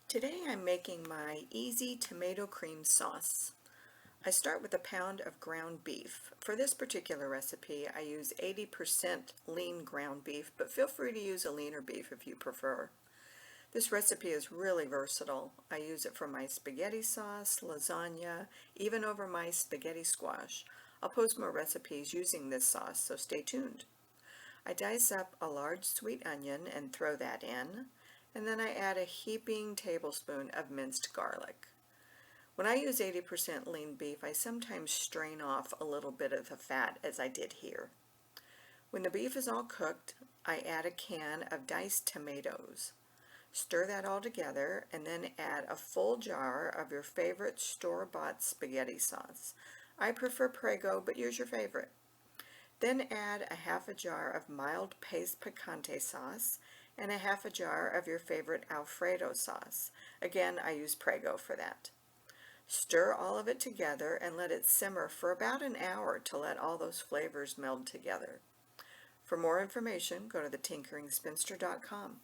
Today I'm making my easy tomato cream sauce. I start with a pound of ground beef. For this particular recipe I use 80% lean ground beef, but feel free to use a leaner beef if you prefer. This recipe is really versatile. I use it for my spaghetti sauce, lasagna, even over my spaghetti squash. I'll post more recipes using this sauce, so stay tuned. I dice up a large sweet onion and throw that in, and then I add a heaping tablespoon of minced garlic. When I use 80% lean beef, I sometimes strain off a little bit of the fat, as I did here. When the beef is all cooked, I add a can of diced tomatoes. Stir that all together and then add a full jar of your favorite store-bought spaghetti sauce. I prefer Prego, but use your favorite. Then add a half a jar of mild paste picante sauce and a half a jar of your favorite Alfredo sauce. Again, I use Prego for that. Stir all of it together and let it simmer for about an hour to let all those flavors meld together. For more information, go to thetinkeringspinster.com.